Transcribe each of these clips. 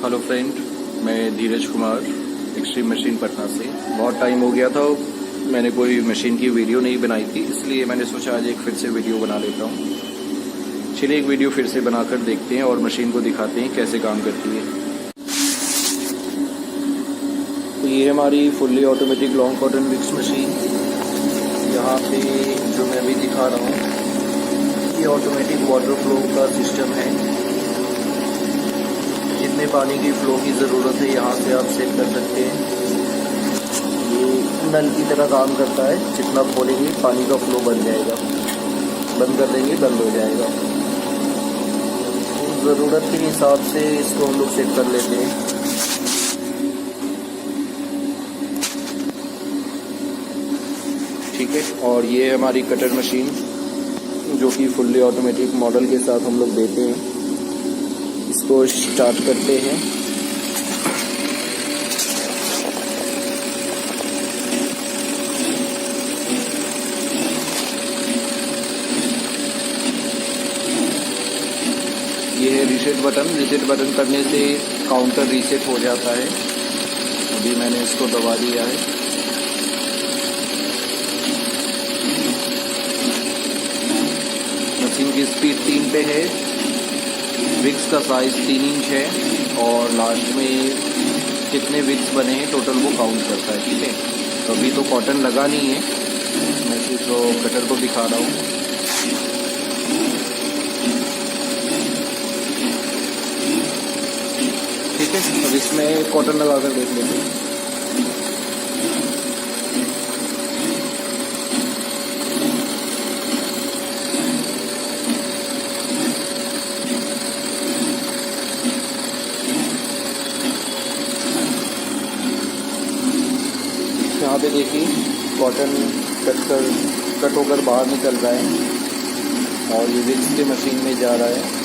Hello friend, मैं धीरज Kumar extreme machine Patna से। बहुत टाइम हो गया था, मैंने कोई मशीन की वीडियो नहीं बनाई थी, इसलिए मैंने सोचा आज एक फिर से वीडियो बना लेता हूँ। चलिए एक वीडियो फिर से बनाकर देखते हैं और मशीन को दिखाते हैं कैसे काम करती है। तो ये हमारी fully automatic long cotton wicks machine. यहाँ पे जो मैं अभी दिखा रहा हूँ ये ऑटोमेटिक वाटर फ्लो का सिस्टम है। जितने पानी की फ्लो की ज़रूरत है यहाँ से आप सेट कर सकते हैं। ये नल की तरह काम करता है, जितना खोलेंगे पानी का फ्लो बन जाएगा, बंद कर देंगे बंद हो जाएगा। ज़रूरत के हिसाब से इसको हम लोग सेट कर लेते हैं। ठीक है, और ये है हमारी कटर मशीन जो कि फुल्ली ऑटोमेटिक मॉडल के साथ हम लोग देते हैं। इसको स्टार्ट करते हैं। ये है रीसेट बटन। रीसेट बटन करने से काउंटर रीसेट हो जाता है। अभी मैंने इसको दबा दिया है। मशीन की स्पीड 3 पे है। विक्स का साइज़ 3 इंच है और लास्ट में कितने विक्स बने हैं टोटल वो काउंट करता है। ठीक है, तो अभी तो कॉटन लगा नहीं है, मैं सिर्फ कटर को दिखा रहा हूँ। ठीक है, अब इसमें कॉटन लगा कर देख लेते हैं। यहाँ पे देखिए कॉटन कट होकर बाहर निकल रहा है और ये विक्स के मशीन में जा रहा है।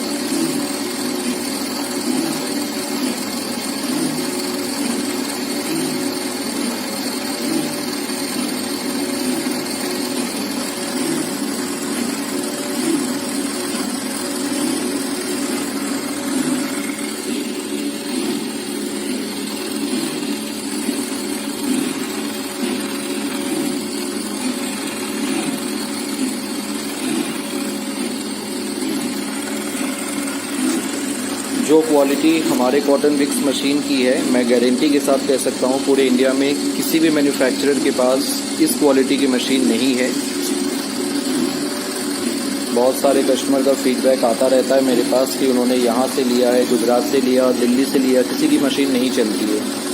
जो क्वालिटी हमारे कॉटन विक्स मशीन की है, मैं गारंटी के साथ कह सकता हूँ पूरे इंडिया में किसी भी मैन्युफैक्चरर के पास इस क्वालिटी की मशीन नहीं है। बहुत सारे कस्टमर का फीडबैक आता रहता है मेरे पास कि उन्होंने यहाँ से लिया है, गुजरात से लिया, दिल्ली से लिया, किसी की मशीन नहीं चलती है।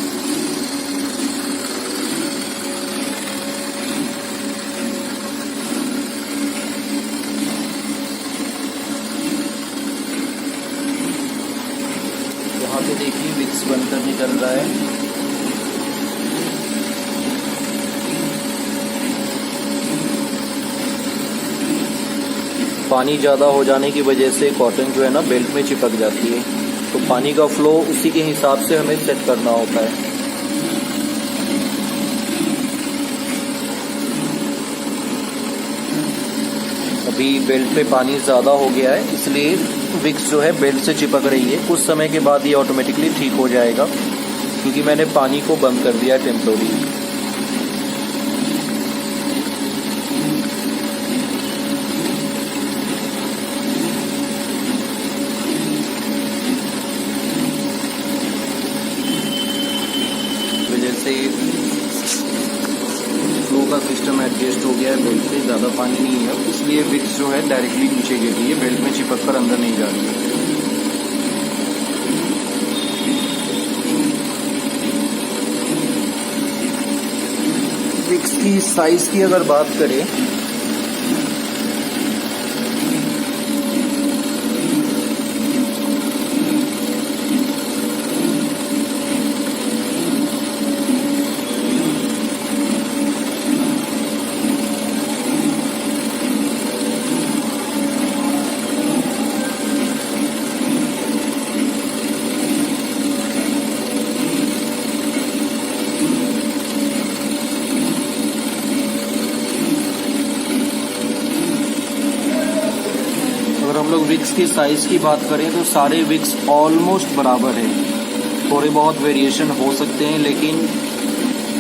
यहाँ पे देखिए विक्स बनकर निकल रहा है। पानी ज़्यादा हो जाने की वजह से कॉटन जो है ना बेल्ट में चिपक जाती है, तो पानी का फ्लो उसी के हिसाब से हमें सेट करना होता है। अभी बेल्ट पे पानी ज़्यादा हो गया है, इसलिए विक्स जो है बेल्ट से चिपक रही है। कुछ समय के बाद ये ऑटोमेटिकली ठीक हो जाएगा क्योंकि मैंने पानी को बंद कर दिया टेम्पोररी। वजह से फ्लो का सिस्टम एडजस्ट हो गया है, बेल्ट पे ज़्यादा पानी नहीं है, इसलिए विक्स जो है डायरेक्टली नीचे गिर रही है, बेल्ट में चिपक कर अंदर नहीं जा रही है। विक्स की साइज़ की अगर बात करें अगर हम लोग विक्स की साइज़ की बात करें तो सारे विक्स ऑलमोस्ट बराबर है। थोड़े बहुत वेरिएशन हो सकते हैं, लेकिन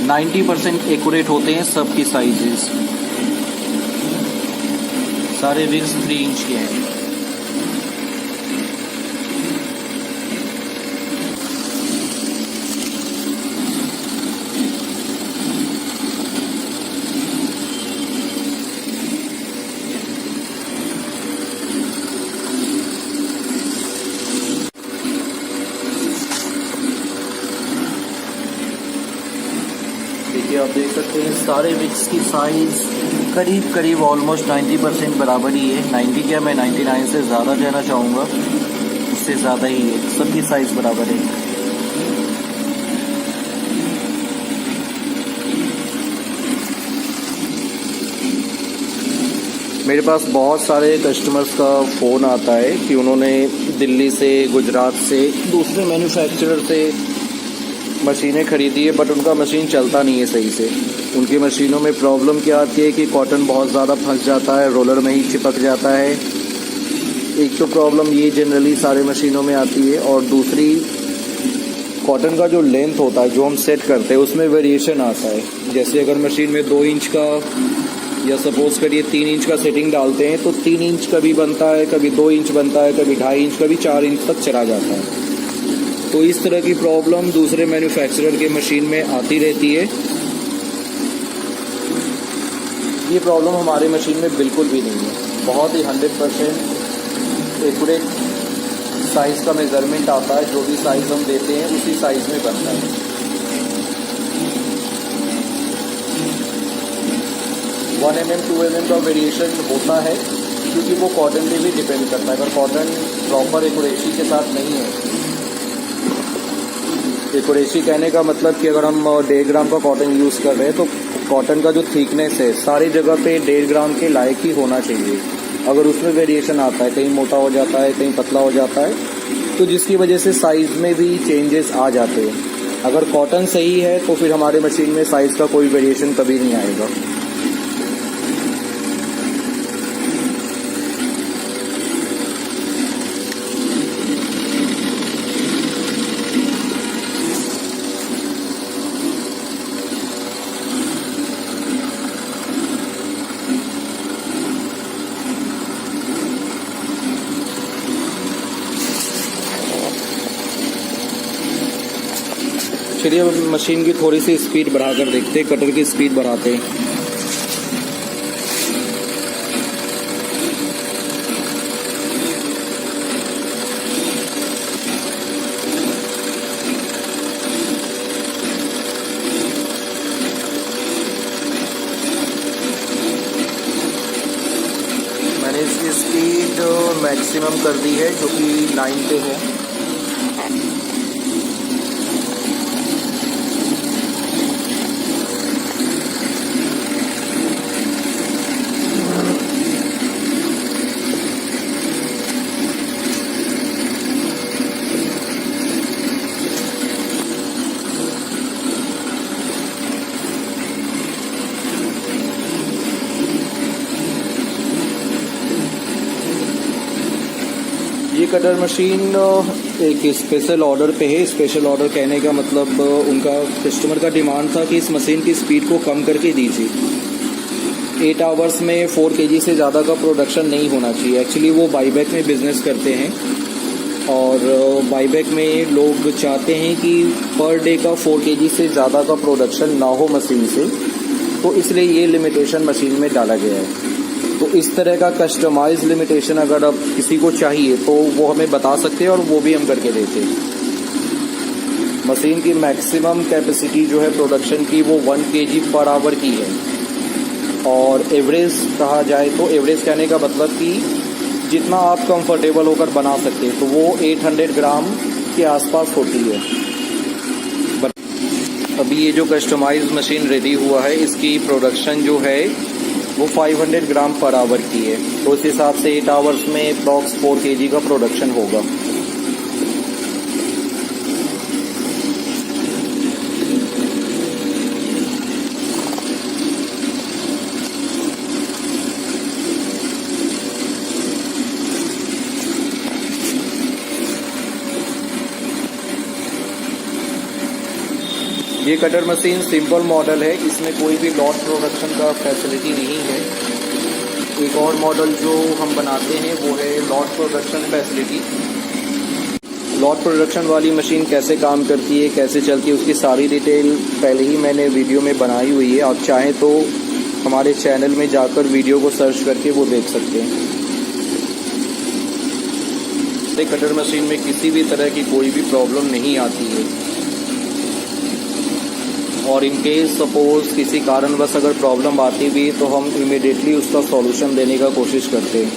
90% एक्यूरेट होते हैं सबकी साइजेस। सारे विक्स 3 इंच के हैं। देखिए, आप देख सकते हैं सारे विक्स की साइज करीब करीब ऑलमोस्ट 90% बराबर ही है। 90 क्या, मैं 99 से ज़्यादा कहना चाहूँगा, उससे ज़्यादा ही है। सबकी साइज बराबर है। मेरे पास बहुत सारे कस्टमर्स का फ़ोन आता है कि उन्होंने दिल्ली से, गुजरात से, दूसरे मैन्युफैक्चरर से मशीनें खरीदी है, बट उनका मशीन चलता नहीं है सही से। उनकी मशीनों में प्रॉब्लम क्या आती है कि कॉटन बहुत ज़्यादा फंस जाता है, रोलर में ही चिपक जाता है। एक तो प्रॉब्लम ये जनरली सारे मशीनों में आती है, और दूसरी कॉटन का जो लेंथ होता है जो हम सेट करते हैं उसमें वेरिएशन आता है। जैसे अगर मशीन में 2 इंच का या सपोज करिए 3 इंच का सेटिंग डालते हैं तो 3 इंच कभी बनता है, कभी 2 इंच बनता है, कभी 2.5 इंच, कभी 4 इंच तक चला जाता है। तो इस तरह की प्रॉब्लम दूसरे मैन्युफैक्चरर के मशीन में आती रहती है। ये प्रॉब्लम हमारे मशीन में बिल्कुल भी नहीं है। बहुत ही 100% एक्यूरेट साइज़ का मेज़रमेंट आता है। जो भी साइज़ हम देते हैं उसी साइज़ में बनता है। वन mm 2 mm का वेरिएशन होता है, क्योंकि वो कॉटन पे भी डिपेंड करता है। अगर कॉटन प्रॉपर एक्यूरेसी के साथ नहीं है, एक्यूरेसी कहने का मतलब कि अगर हम 1.5 ग्राम का कॉटन यूज़ कर रहे हैं तो कॉटन का जो थिकनेस है सारी जगह पे 1.5 ग्राम के लायक ही होना चाहिए। अगर उसमें वेरिएशन आता है, कहीं मोटा हो जाता है, कहीं पतला हो जाता है, तो जिसकी वजह से साइज़ में भी चेंजेस आ जाते हैं। अगर कॉटन सही है तो फिर हमारे मशीन में साइज़ का कोई वेरिएशन कभी नहीं आएगा। चलिए अब मशीन की थोड़ी सी स्पीड बढ़ाकर देखते हैं, कटर की स्पीड बढ़ाते हैं। मैंने इसकी स्पीड मैक्सिमम कर दी है, जो कि 9 पे है। ये कटर मशीन एक स्पेशल ऑर्डर पे है। स्पेशल ऑर्डर कहने का मतलब उनका कस्टमर का डिमांड था कि इस मशीन की स्पीड को कम करके दीजिए। 8 आवर्स में 4 kg से ज़्यादा का प्रोडक्शन नहीं होना चाहिए। एक्चुअली वो बाईबैक में बिजनेस करते हैं, और बाईबैक में लोग चाहते हैं कि पर डे का 4 kg से ज़्यादा का प्रोडक्शन ना हो मशीन से, तो इसलिए ये लिमिटेशन मशीन में डाला गया है। तो इस तरह का कस्टमाइज लिमिटेशन अगर अब किसी को चाहिए तो वो हमें बता सकते हैं, और वो भी हम करके देते हैं। मशीन की मैक्सिमम कैपेसिटी जो है प्रोडक्शन की वो 1 kg पर आवर की है, और एवरेज कहा जाए तो एवरेज कहने का मतलब कि जितना आप कंफर्टेबल होकर बना सकते हैं, तो वो 800 ग्राम के आसपास होती है। अभी ये जो कस्टमाइज मशीन रेडी हुआ है, इसकी प्रोडक्शन जो है वो 500 ग्राम पर आवर की है। तो उस हिसाब से 8 आवर्स में अप्रॉक्स 4 kg का प्रोडक्शन होगा। ये कटर मशीन सिंपल मॉडल है, इसमें कोई भी लॉट प्रोडक्शन का फैसिलिटी नहीं है। एक और मॉडल जो हम बनाते हैं वो है lot production facility. Lot production वाली मशीन कैसे काम करती है, कैसे चलती है, उसकी सारी डिटेल पहले ही मैंने वीडियो में बनाई हुई है। आप चाहें तो हमारे चैनल में जाकर वीडियो को सर्च करके वो देख सकते हैं। कटर मशीन में किसी भी तरह की कोई भी प्रॉब्लम नहीं आती है, और इन केस सपोज किसी कारणवश अगर प्रॉब्लम आती भी तो हम इमीडिएटली उसका सॉल्यूशन देने का कोशिश करते हैं।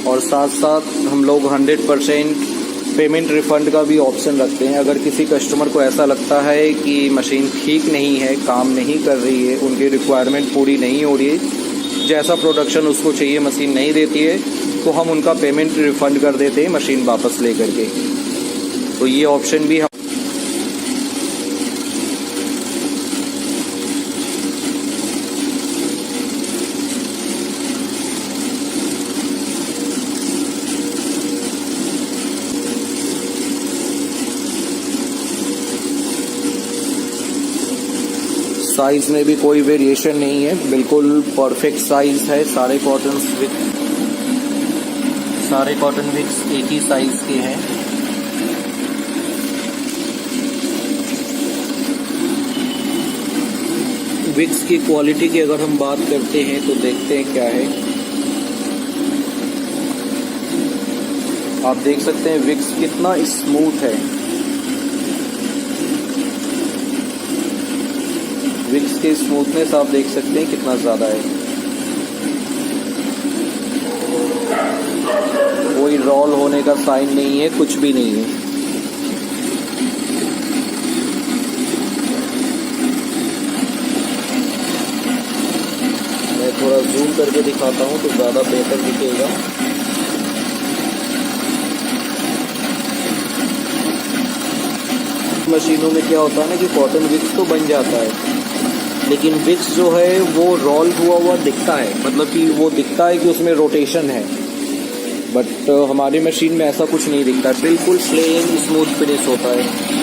और साथ साथ हम लोग 100% पेमेंट रिफ़ंड का भी ऑप्शन रखते हैं। अगर किसी कस्टमर को ऐसा लगता है कि मशीन ठीक नहीं है, काम नहीं कर रही है, उनकी रिक्वायरमेंट पूरी नहीं हो रही है, जैसा प्रोडक्शन उसको चाहिए मशीन नहीं देती है, तो हम उनका पेमेंट रिफ़ंड कर देते हैं मशीन वापस ले करके। तो ये ऑप्शन भी हम साइज़ में भी कोई वेरिएशन नहीं है, बिल्कुल परफेक्ट साइज़ है। सारे कॉटन विक्स एक ही साइज़ के हैं। विक्स की क्वालिटी की अगर हम बात करते हैं तो देखते हैं क्या है। आप देख सकते हैं विक्स कितना स्मूथ है। विक्स की स्मूथनेस आप देख सकते हैं कितना ज़्यादा है। कोई रोल होने का साइन नहीं है, कुछ भी नहीं है। मैं थोड़ा जूम करके दिखाता हूँ तो ज़्यादा बेहतर दिखेगा। मशीनों में क्या होता है ना कि कॉटन विक्स तो बन जाता है, लेकिन विक्स जो है वो रोल हुआ दिखता है, मतलब कि वो दिखता है कि उसमें रोटेशन है, बट हमारी मशीन में ऐसा कुछ नहीं दिखता, बिल्कुल प्लेन स्मूथ फिनिश होता है।